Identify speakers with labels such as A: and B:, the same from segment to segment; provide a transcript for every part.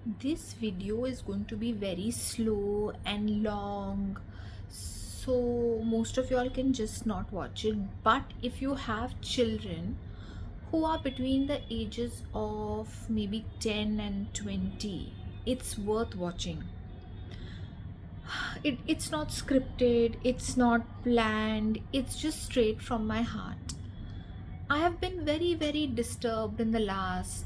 A: This video is going to be very slow and long, so most of y'all can just not watch it. But if you have children who are between the ages of maybe 10 and 20, it's worth watching. It's not scripted, it's not planned, it's just straight from my heart. I have been very, very disturbed in the last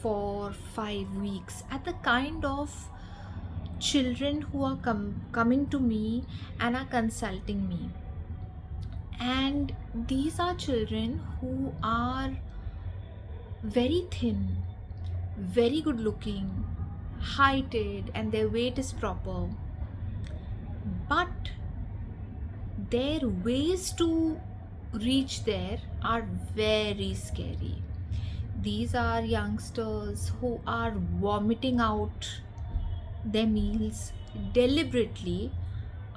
A: 4 5 weeks at the kind of children who are coming to me and are consulting me. And these are children who are very thin, very good looking, heighted, and their weight is proper. But their ways to reach there are very scary. These are youngsters who are vomiting out their meals deliberately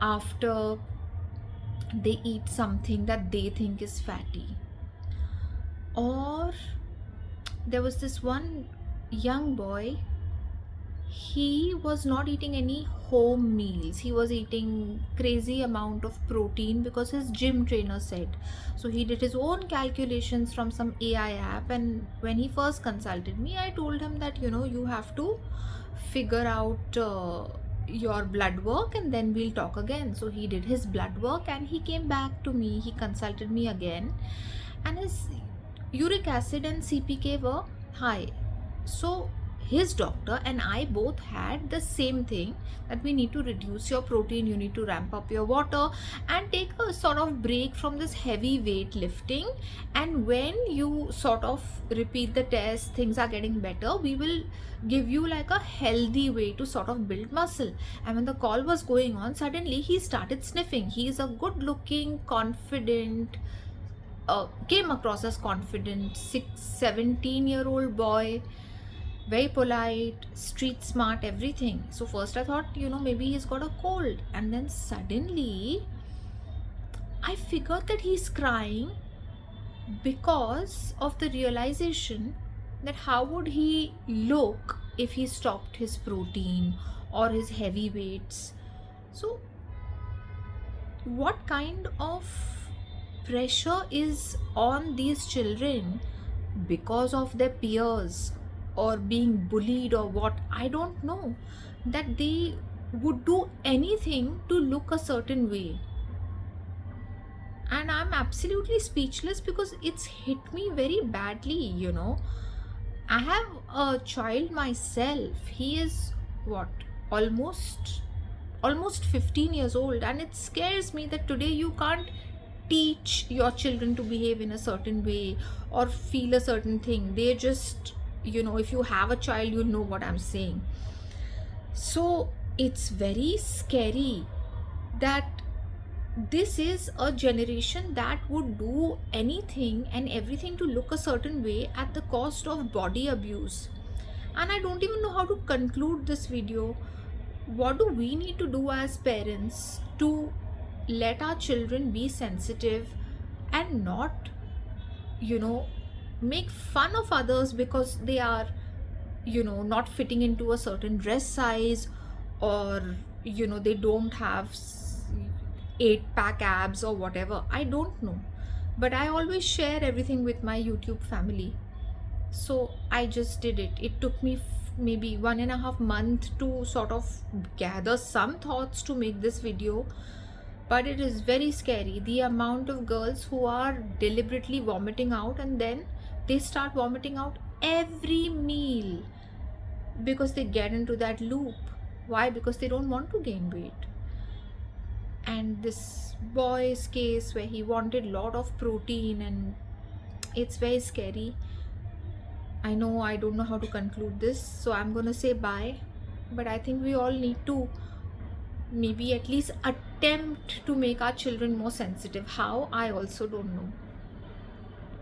A: after they eat something that they think is fatty. Or there was this one young boy, he was not eating any home meals, he was eating crazy amount of protein because his gym trainer said so. He did his own calculations from some AI app, and when he first consulted me, I told him that you have to figure out your blood work and then we'll talk again. So he did his blood work and he came back to me, he consulted me again, and his uric acid and CPK were high. So his doctor and I both had the same thing, that we need to reduce your protein, you need to ramp up your water and take a sort of break from this heavy weight lifting. And when you sort of repeat the test, things are getting better, we will give you like a healthy way to sort of build muscle. And when the call was going on, suddenly he started sniffing. He is a good looking, confident, came across as confident 17-year-old boy, very polite, street smart, everything. So first I thought maybe he's got a cold, and then suddenly I figured that he's crying because of the realization that how would he look if he stopped his protein or his heavy weights. So what kind of pressure is on these children because of their peers or being bullied or what, I don't know, that they would do anything to look a certain way. And I'm absolutely speechless because it's hit me very badly. I have a child myself. He is what, almost 15 years old, and it scares me that today you can't teach your children to behave in a certain way or feel a certain thing. They just, if you have a child, you'll know what I'm saying. So it's very scary that this is a generation that would do anything and everything to look a certain way at the cost of body abuse. And I don't even know how to conclude this video. What do we need to do as parents to let our children be sensitive and not make fun of others because they are not fitting into a certain dress size, or they don't have 8-pack abs or whatever, I don't know. But I always share everything with my YouTube family, so I just did it. It took me maybe 1.5 months to sort of gather some thoughts to make this video. But it is very scary, the amount of girls who are deliberately vomiting out, and then they start vomiting out every meal because they get into that loop. Why? Because they don't want to gain weight. And this boy's case where he wanted a lot of protein, and it's very scary. I know I don't know how to conclude this, so I'm gonna say bye. But I think we all need to maybe at least attempt to make our children more sensitive. How? I also don't know.